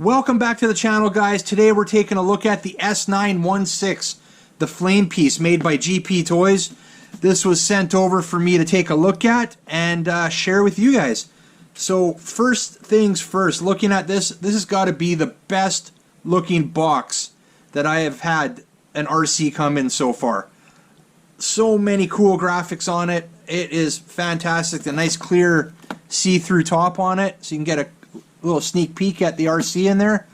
Welcome back to the channel, guys. Today we're taking a look at the S916, the Flame Peace, made by GP Toys. This was sent over for me to take a look at and share with you guys. So first things first, looking at this has got to be the best looking box that I have had an RC come in so far. So many cool graphics on it. It is fantastic. The nice clear see-through top on it, so you can get a little sneak peek at the RC in there.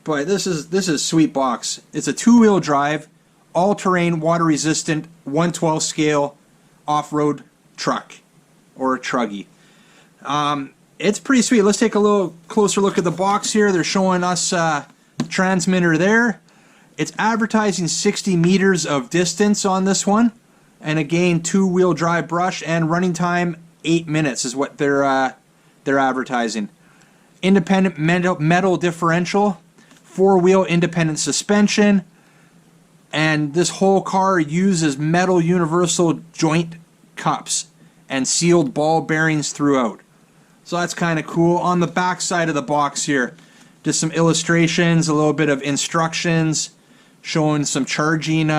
But this is a sweet box. It's a two-wheel drive, all-terrain, water-resistant, 1/12 scale off-road truck or truggy. It's pretty sweet. Let's take a little closer look at the box here. They're showing us transmitter there. It's advertising 60 meters of distance on this one, and again, two-wheel drive brush, and running time 8 minutes is what they're advertising. Independent metal differential, four-wheel independent suspension, and this whole car uses metal universal joint cups and sealed ball bearings throughout. So that's kind of cool. On the back side of the box here, just some illustrations, a little bit of instructions, showing some charging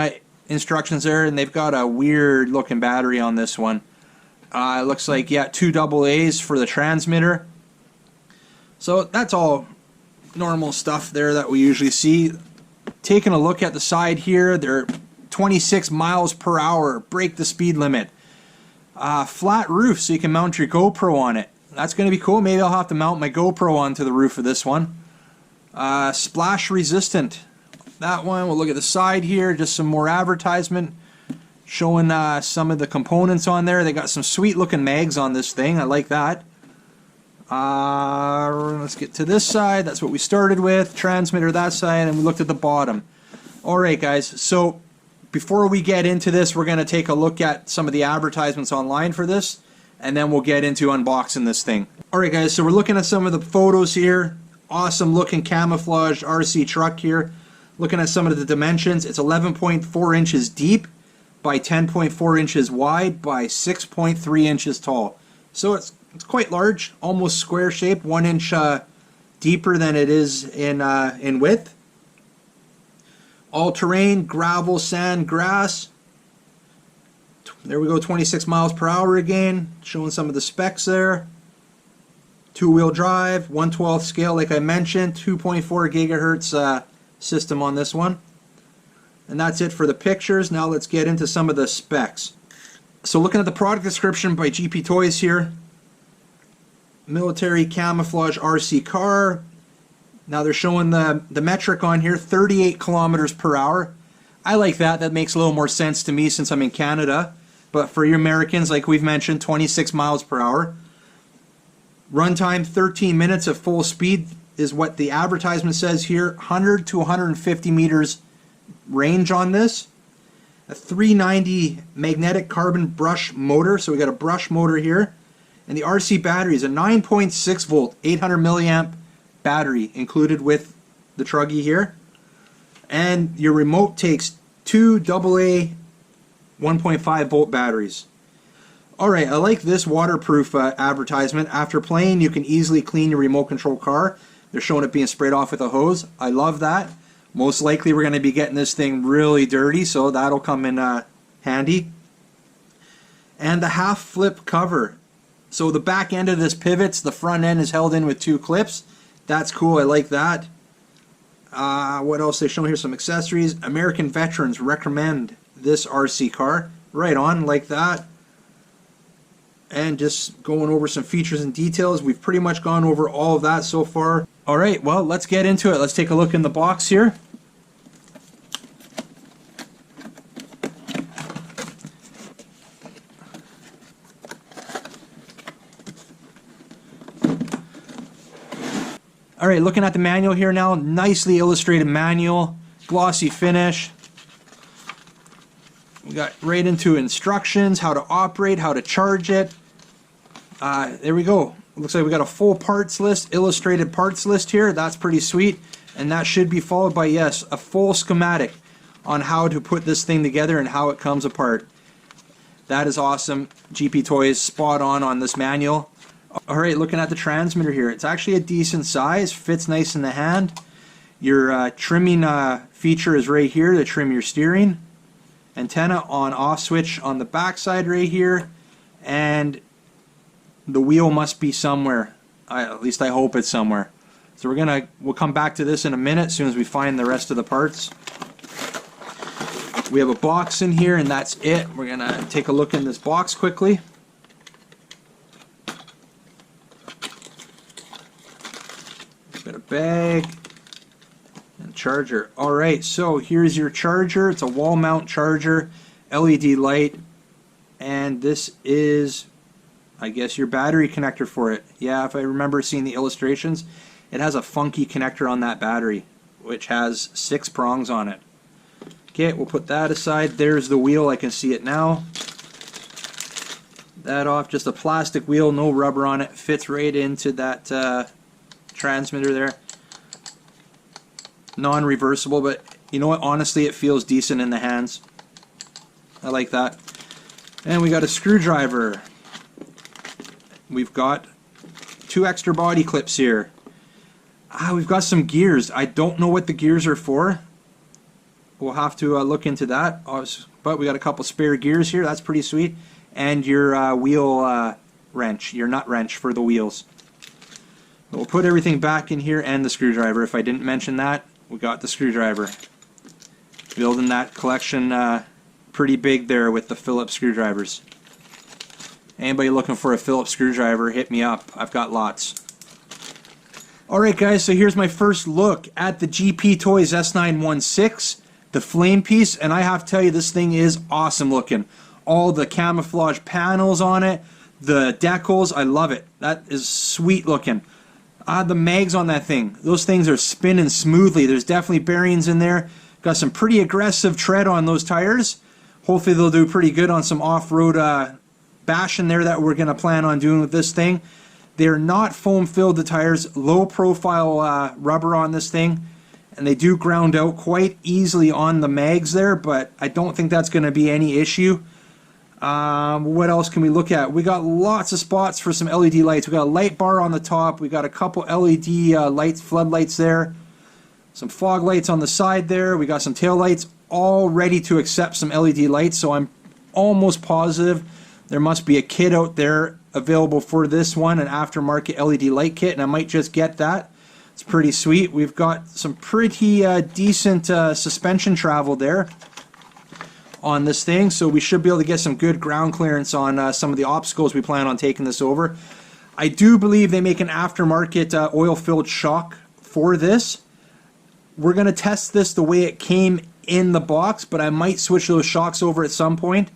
instructions there, and they've got a weird looking battery on this one. It looks like, yeah, 2 AA's for the transmitter. So that's all normal stuff there that we usually see. Taking a look at the side here, they're 26 miles per hour, break the speed limit. Flat roof, so you can mount your GoPro on it. That's going to be cool. Maybe I'll have to mount my GoPro onto the roof of this one. Splash resistant. That one, we'll look at the side here, just some more advertisement showing some of the components on there. They got some sweet looking mags on this thing. I like that. Let's get to this side. That's what we started with. Transmitter that side, and we looked at the bottom. Alright guys, so before we get into this, we're going to take a look at some of the advertisements online for this, and then we'll get into unboxing this thing. Alright guys, so we're looking at some of the photos here. Awesome looking camouflage RC truck here. Looking at some of the dimensions, it's 11.4 inches deep by 10.4 inches wide by 6.3 inches tall. So it's quite large, almost square shape, 1 inch deeper than it is in width. All terrain, gravel, sand, grass. There we go, 26 miles per hour again, showing some of the specs there. Two-wheel drive, 1/12 scale like I mentioned, 2.4 gigahertz system on this one. And that's it for the pictures. Now let's get into some of the specs. So looking at the product description by GP Toys here, military camouflage RC car. Now they're showing the metric on here, 38 kilometers per hour. I like that. That makes a little more sense to me since I'm in Canada. But for you Americans, like we've mentioned, 26 miles per hour. Runtime 13 minutes at full speed is what the advertisement says here. 100 to 150 meters range on this. A 390 magnetic carbon brush motor. So we got a brush motor here. And the RC battery is a 9.6 volt, 800 milliamp battery included with the truggy here. And your remote takes 2 AA 1.5 volt batteries. Alright, I like this waterproof advertisement. After playing, you can easily clean your remote control car. They're showing it being sprayed off with a hose. I love that. Most likely we're going to be getting this thing really dirty, so that'll come in handy. And the half flip cover. So the back end of this pivots, the front end is held in with 2 clips. That's cool, I like that. What else? They show here some accessories. American veterans recommend this RC car. Right on, like that. And just going over some features and details. We've pretty much gone over all of that so far. Alright, well, let's get into it. Let's take a look in the box here. Alright, looking at the manual here now. Nicely illustrated manual. Glossy finish. We got right into instructions, how to operate, how to charge it. There we go. Looks like we got a full parts list, illustrated parts list here. That's pretty sweet. And that should be followed by, yes, a full schematic on how to put this thing together and how it comes apart. That is awesome. GP Toys spot on this manual. Alright, looking at the transmitter here, it's actually a decent size, fits nice in the hand. Your trimming feature is right here to trim your steering. Antenna on off switch on the back side right here, and the wheel must be somewhere. At least I hope it's somewhere. So we'll come back to this in a minute as soon as we find the rest of the parts. We have a box in here and that's it. We're gonna take a look in this box quickly. Got a bag and charger. Alright, so here's your charger. It's a wall mount charger, LED light, and this is, I guess, your battery connector for it. Yeah, if I remember seeing the illustrations, it has a funky connector on that battery, which has 6 prongs on it. Okay, we'll put that aside. There's the wheel, I can see it now. That off, just a plastic wheel, no rubber on it, fits right into that transmitter there. Non-reversible, but you know what, honestly it feels decent in the hands. I like that. And we got a screwdriver. We've got 2 extra body clips here. We've got some gears. I don't know what the gears are for. We'll have to look into that. But we got a couple spare gears here. That's pretty sweet. And your wheel wrench, your nut wrench for the wheels. We'll put everything back in here, and the screwdriver. If I didn't mention that, we got the screwdriver. Building that collection pretty big there with the Phillips screwdrivers. Anybody looking for a Phillips screwdriver, hit me up. I've got lots. Alright guys, so here's my first look at the GP Toys S916, the Flame Peace, and I have to tell you, this thing is awesome looking. All the camouflage panels on it, the decals, I love it. That is sweet looking. The mags on that thing, those things are spinning smoothly. There's definitely bearings in there. Got some pretty aggressive tread on those tires. Hopefully they'll do pretty good on some off-road bashing there that we're going to plan on doing with this thing. They're not foam filled, the tires, low profile rubber on this thing, and they do ground out quite easily on the mags there, but I don't think that's going to be any issue. What else can we look at? We got lots of spots for some LED lights. We got a light bar on the top. We got a couple LED lights, floodlights there. Some fog lights on the side there. We got some tail lights, all ready to accept some LED lights, so I'm almost positive there must be a kit out there available for this one, an aftermarket LED light kit, and I might just get that. It's pretty sweet. We've got some pretty decent suspension travel there on this thing, so we should be able to get some good ground clearance on some of the obstacles we plan on taking this over. I do believe they make an aftermarket oil-filled shock for this. We're going to test this the way it came in the box, but I might switch those shocks over at some point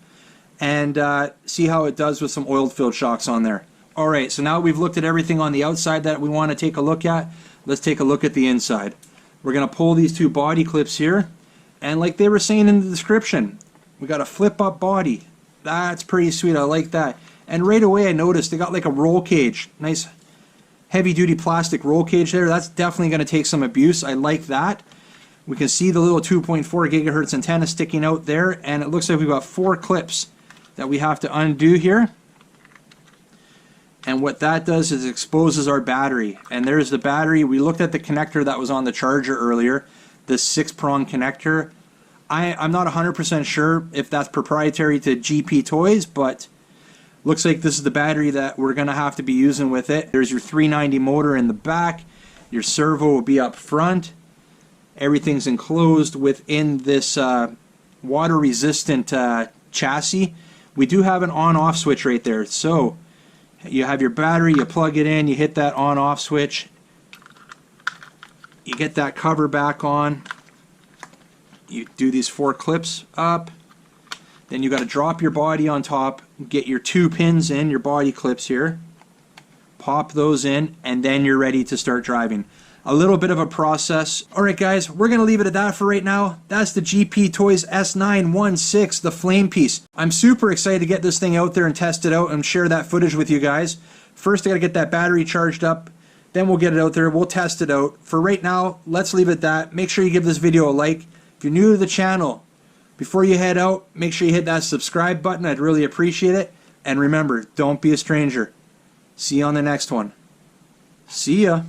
and see how it does with some oil-filled shocks on there. Alright, so now we've looked at everything on the outside that we want to take a look at. Let's take a look at the inside. We're going to pull these 2 body clips here, and like they were saying in the description, we got a flip-up body. That's pretty sweet, I like that. And right away I noticed they got like a roll cage. Nice heavy-duty plastic roll cage there. That's definitely going to take some abuse. I like that. We can see the little 2.4 gigahertz antenna sticking out there, and it looks like we've got 4 clips that we have to undo here. And what that does is exposes our battery. And there's the battery. We looked at the connector that was on the charger earlier, this 6-prong connector. I'm not 100% sure if that's proprietary to GP Toys, but looks like this is the battery that we're going to have to be using with it. There's your 390 motor in the back. Your servo will be up front. Everything's enclosed within this water-resistant chassis. We do have an on-off switch right there. So you have your battery, you plug it in, you hit that on-off switch, you get that cover back on, you do these 4 clips up, then you got to drop your body on top, get your 2 pins in, your body clips here, pop those in, and then you're ready to start driving. A little bit of a process. Alright guys, we're going to leave it at that for right now. That's the GP Toys S916, the Flame Peace. I'm super excited to get this thing out there and test it out and share that footage with you guys. First I got to get that battery charged up, then we'll get it out there, we'll test it out. For right now, let's leave it at that. Make sure you give this video a like. If you're new to the channel, before you head out, make sure you hit that subscribe button. I'd really appreciate it. And remember, don't be a stranger. See you on the next one. See ya.